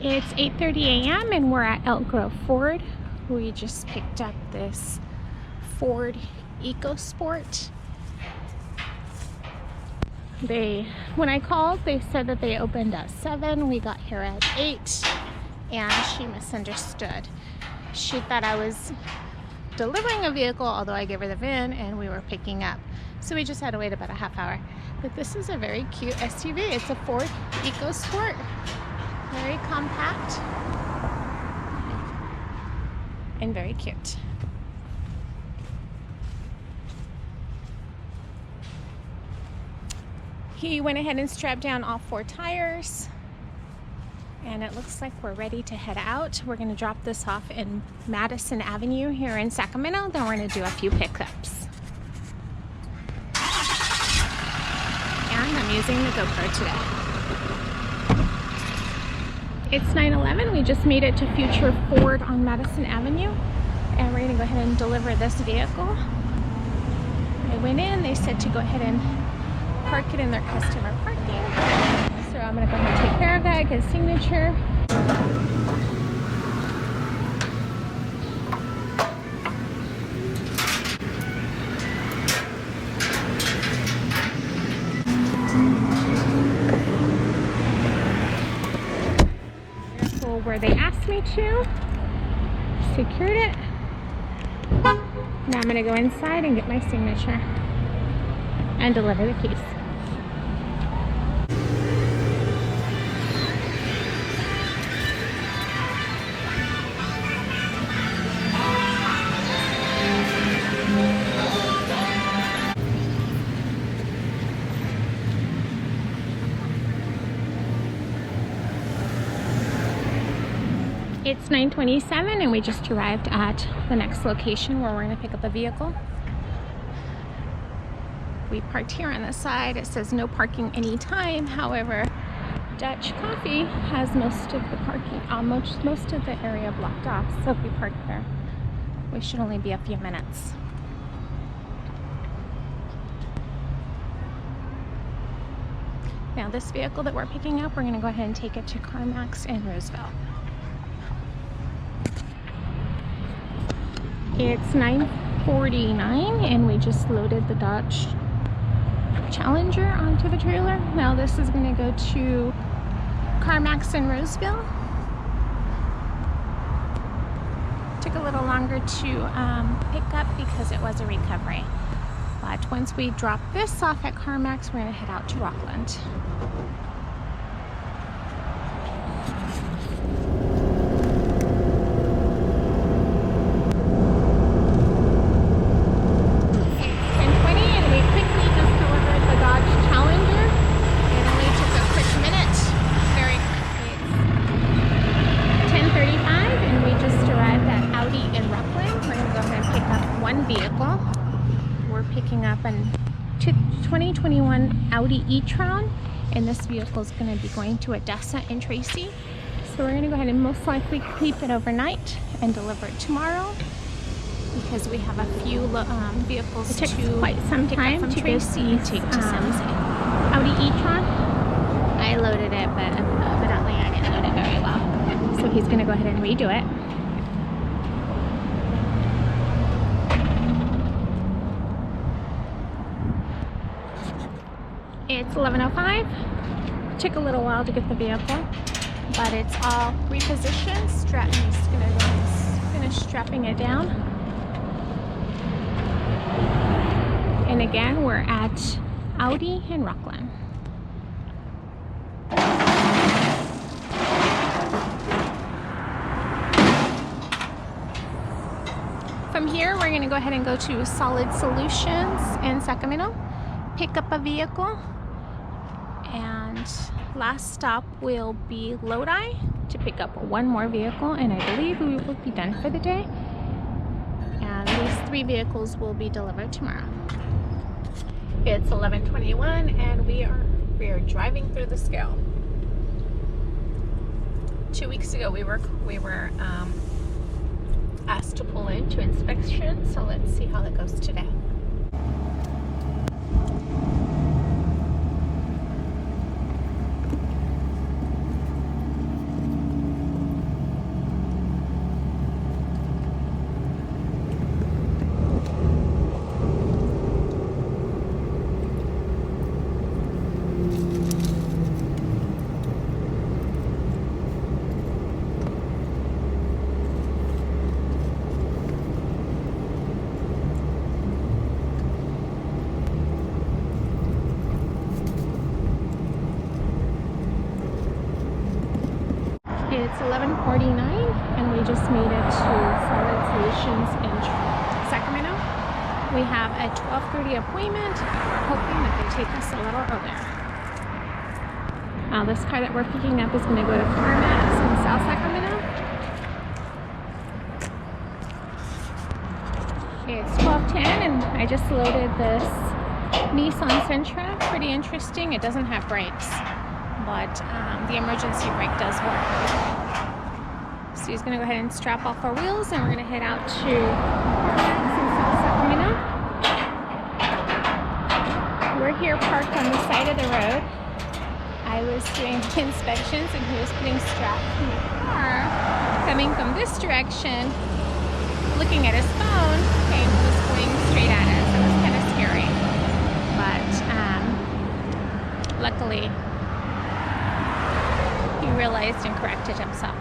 It's 8:30 a.m. and we're at Elk Grove Ford. We just picked up this Ford EcoSport. When I called, they said that they opened at 7. We got here at 8, and she misunderstood. She thought I was delivering a vehicle, although I gave her the VIN, and we were picking up. So we just had to wait about a half hour. But this is a very cute SUV. It's a Ford EcoSport. Very compact and very cute. He went ahead and strapped down all 4 tires, and it looks like we're ready to head out. We're going to drop this off in Madison Avenue here in Sacramento. Then we're going to do a few pickups. And I'm using the GoPro today. It's 9/11. We just made it to Future Ford on Madison Avenue, and we're going to go ahead and deliver this vehicle. I went in, they said to go ahead and park it in their customer parking. So I'm going to go ahead and take care of that, get a signature. Where they asked me to. Secured it. Now I'm going to go inside and get my signature and deliver the keys. It's 9:27 and we just arrived at the next location where we're going to pick up a vehicle. We parked here on the side. It says no parking anytime. However, Dutch Coffee has most of the parking, most of the area blocked off. So if we park there, we should only be a few minutes. Now this vehicle that we're picking up, we're going to go ahead and take it to CarMax in Roseville. It's 9:49 and we just loaded the Dodge Challenger onto the trailer. Now this is going to go to CarMax in Roseville. Took a little longer to pick up because it was a recovery. But once we drop this off at CarMax, we're going to head out to Rocklin. Vehicle. We're picking up a 2021 Audi e-tron, and this vehicle is going to be going to Odessa and Tracy. So we're going to go ahead and most likely keep it overnight and deliver it tomorrow because we have a few vehicles to quite some time from Tracy to San Jose. Audi e-tron. I loaded it, but evidently I didn't load it very well. So he's going to go ahead and redo it. It's 11:05. Took a little while to get the vehicle, but it's all repositioned. Stratton's gonna finish strapping it down. And again, we're at Audi in Rocklin. From here, we're gonna go ahead and go to Solid Solutions in Sacramento, pick up a vehicle. And last stop will be Lodi to pick up one more vehicle, and I believe we will be done for the day. And these 3 vehicles will be delivered tomorrow. It's 11:21 and we are driving through the scale. 2 weeks ago we were asked to pull in to inspection, so let's see how that goes today. It's 11:49 and we just made it to Solid Solutions in Sacramento. We have a 12:30 appointment, hoping that they take us a little earlier. This car that we're picking up is going to go to CarMax in South Sacramento. It's 12:10 and I just loaded this Nissan Sentra. Pretty interesting. It doesn't have brakes, but the emergency brake does work. So he's going to go ahead and strap off our wheels and we're going to head out to CarMax in South Sacramento. We're here parked on the side of the road. I was doing inspections and he was putting straps in the car. Coming from this direction, looking at his phone, and was going straight at us. It was kind of scary. But luckily, he realized and corrected himself.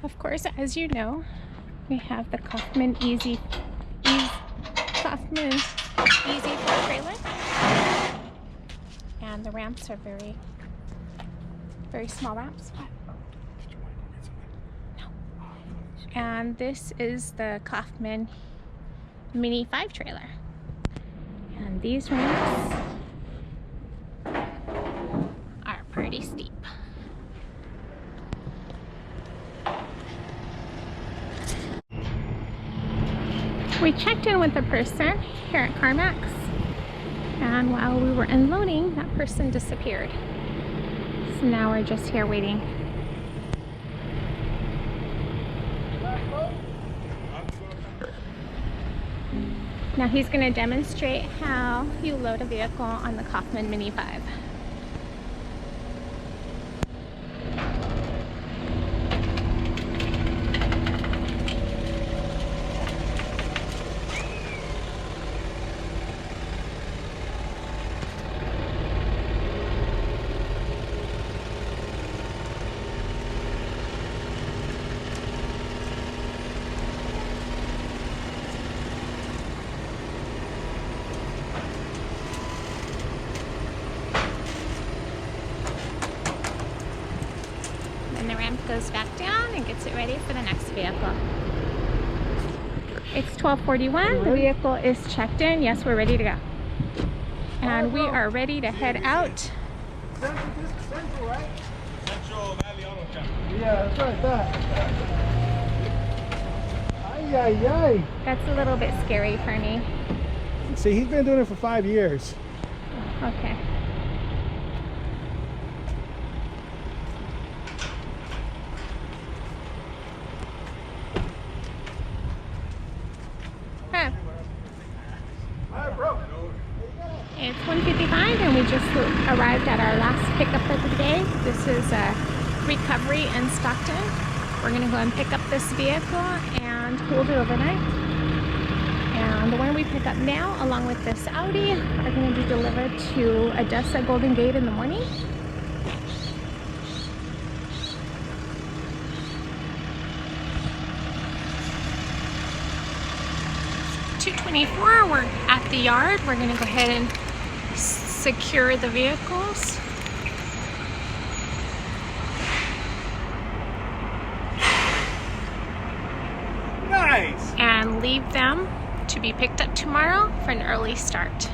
Of course, as you know, we have the Kaufman EZ4 trailer, and the ramps are very, very small ramps. No. And this is the Kaufman Mini 5 trailer, and these ramps are pretty steep. We checked in with a person here at CarMax, and while we were unloading, that person disappeared. So now we're just here waiting. Now he's going to demonstrate how you load a vehicle on the Kaufman Mini 5. And the ramp goes back down and gets it ready for the next vehicle. It's 12:41. The vehicle is checked in. Yes, we're ready to go. And we are ready to head out. Central, right? Central Valley Auto Shop. Yeah, that's right, that. Ay, ay, ay. That's a little bit scary for me. See, he's been doing it for 5 years. Okay. It's 1:55 and we just arrived at our last pickup of the day. This is a recovery in Stockton. We're going to go and pick up this vehicle and hold it overnight. And the one we pick up now, along with this Audi, are going to be delivered to Odessa Golden Gate in the morning. $224. We're at the yard. We're going to go ahead and secure the vehicles. Nice! And leave them to be picked up tomorrow for an early start.